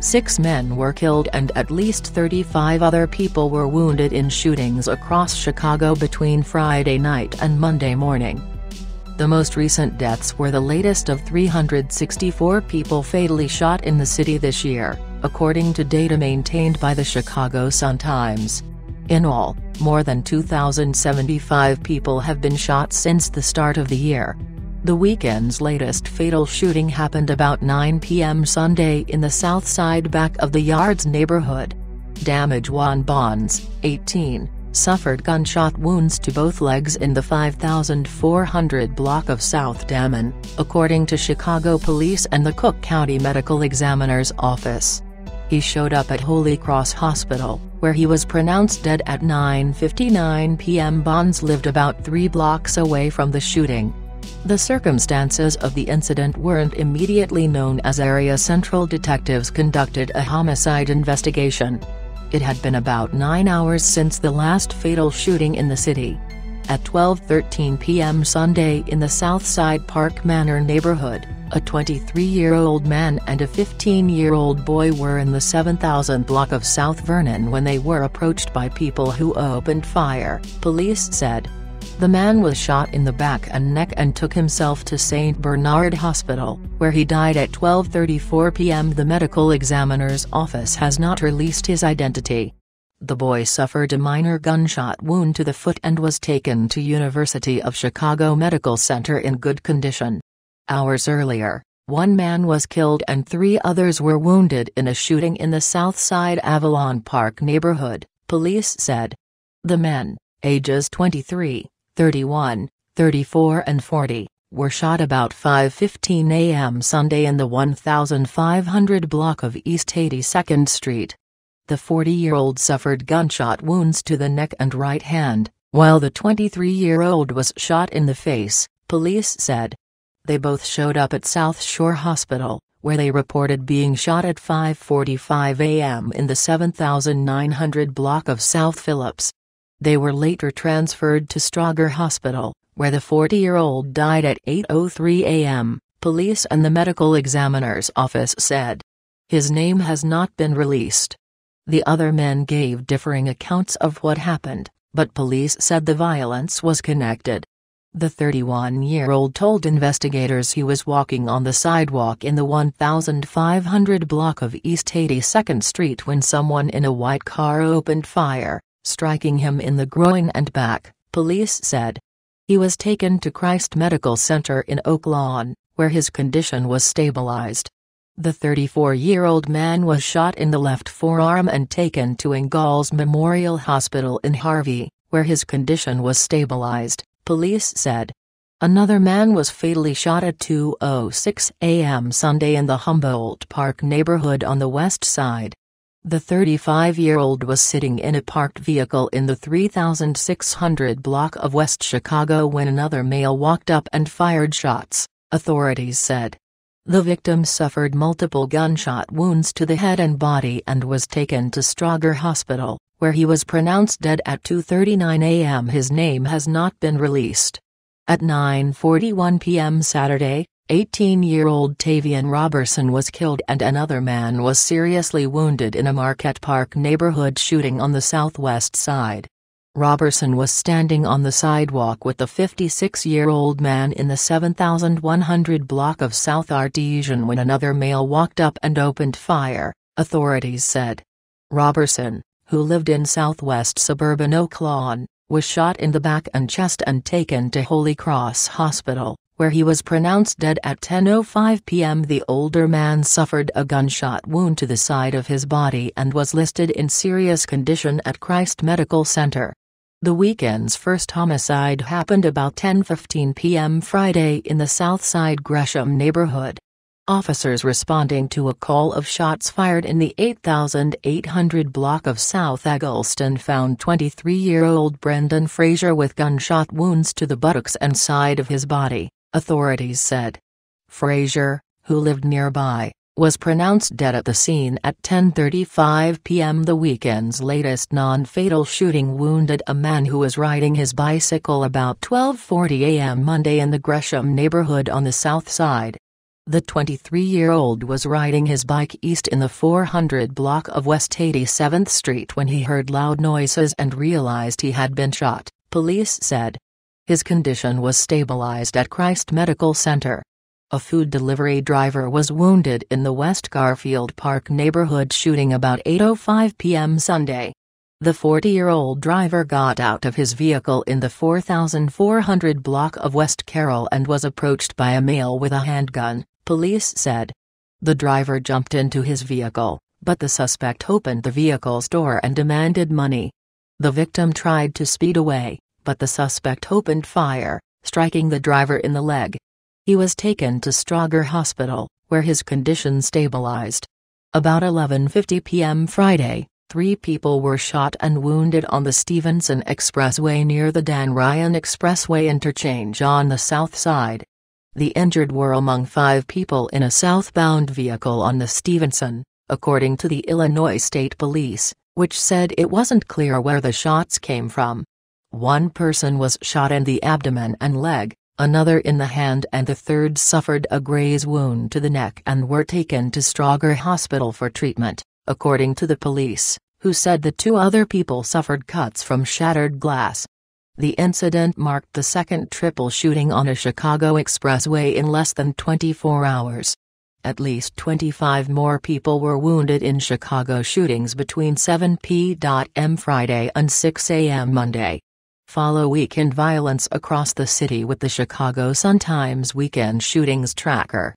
6 men were killed and at least 35 other people were wounded in shootings across Chicago between Friday night and Monday morning. The most recent deaths were the latest of 364 people fatally shot in the city this year, according to data maintained by the Chicago Sun-Times. In all, more than 2,075 people have been shot since the start of the year. The weekend's latest fatal shooting happened about 9 p.m. Sunday in the South Side back of the Yards neighborhood. Juan Bonds, 18, suffered gunshot wounds to both legs in the 5400 block of South Damen, according to Chicago police and the Cook County Medical Examiner's Office. He showed up at Holy Cross Hospital, where he was pronounced dead at 9:59 p.m. Bonds lived about 3 blocks away from the shooting. The circumstances of the incident weren't immediately known as area central detectives conducted a homicide investigation. It had been about 9 hours since the last fatal shooting in the city. At 12:13 p.m. Sunday in the South Side Park Manor neighborhood, a 23-year-old man and a 15-year-old boy were in the 7000 block of South Vernon when they were approached by people who opened fire, police said. The man was shot in the back and neck and took himself to St. Bernard Hospital, where he died at 12:34 p.m. The medical examiner's office has not released his identity. The boy suffered a minor gunshot wound to the foot and was taken to University of Chicago Medical Center in good condition. Hours earlier, 1 man was killed and 3 others were wounded in a shooting in the South Side Avalon Park neighborhood, police said. The men, ages 23, 31, 34 and 40, were shot about 5:15 a.m. Sunday in the 1500 block of East 82nd Street. The 40-year-old suffered gunshot wounds to the neck and right hand, while the 23-year-old was shot in the face, police said. They both showed up at South Shore Hospital, where they reported being shot at 5:45 a.m. in the 7900 block of South Phillips. They were later transferred to Strager Hospital, where the 40-year-old died at 8:03 a.m., police and the medical examiner's office said. His name has not been released. The other men gave differing accounts of what happened, but police said the violence was connected. The 31-year-old told investigators he was walking on the sidewalk in the 1500 block of East 82nd Street when someone in a white car opened fire, striking him in the groin and back, police said. He was taken to Christ Medical Center in Oak Lawn, where his condition was stabilized. The 34-year-old man was shot in the left forearm and taken to Ingalls Memorial Hospital in Harvey, where his condition was stabilized, police said. Another man was fatally shot at 2:06 a.m. Sunday in the Humboldt Park neighborhood on the west side. The 35-year-old was sitting in a parked vehicle in the 3600 block of West Chicago when another male walked up and fired shots, authorities said. The victim suffered multiple gunshot wounds to the head and body and was taken to Strager Hospital, where he was pronounced dead at 2:39 a.m. His name has not been released. At 9:41 p.m. Saturday, 18-year-old Tavian Roberson was killed and another man was seriously wounded in a Marquette Park neighborhood shooting on the southwest side. Roberson was standing on the sidewalk with the 56-year-old man in the 7100 block of South Artesian when another male walked up and opened fire, authorities said. Roberson, who lived in southwest suburban Oak Lawn, was shot in the back and chest and taken to Holy Cross Hospital, where he was pronounced dead at 10:05 p.m. The older man suffered a gunshot wound to the side of his body and was listed in serious condition at Christ Medical Center. The weekend's first homicide happened about 10:15 p.m. Friday in the Southside Gresham neighborhood. Officers responding to a call of shots fired in the 8800 block of South Eggleston found 23-year-old Brendan Frazier with gunshot wounds to the buttocks and side of his body, authorities said. Frazier, who lived nearby, was pronounced dead at the scene at 10:35 p.m. The weekend's latest non-fatal shooting wounded a man who was riding his bicycle about 12:40 a.m. Monday in the Gresham neighborhood on the south side. The 23-year-old was riding his bike east in the 400 block of West 87th Street when he heard loud noises and realized he had been shot, police said. His condition was stabilized at Christ Medical Center. A food delivery driver was wounded in the West Garfield Park neighborhood shooting about 8:05 p.m. Sunday. The 40-year-old driver got out of his vehicle in the 4400 block of West Carroll and was approached by a male with a handgun, police said. The driver jumped into his vehicle, but the suspect opened the vehicle's door and demanded money. The victim tried to speed away, but the suspect opened fire, striking the driver in the leg. He was taken to Strauger Hospital, where his condition stabilized. About 11:50 p.m. Friday, 3 people were shot and wounded on the Stevenson Expressway near the Dan Ryan Expressway interchange on the south side. The injured were among 5 people in a southbound vehicle on the Stevenson, according to the Illinois State Police, which said it wasn't clear where the shots came from. One person was shot in the abdomen and leg, another in the hand, and the third suffered a graze wound to the neck and were taken to Strauger Hospital for treatment, according to the police, who said the 2 other people suffered cuts from shattered glass. The incident marked the second triple shooting on a Chicago expressway in less than 24 hours. At least 25 more people were wounded in Chicago shootings between 7 p.m. Friday and 6 a.m. Monday. Follow weekend violence across the city with the Chicago Sun-Times Weekend Shootings Tracker.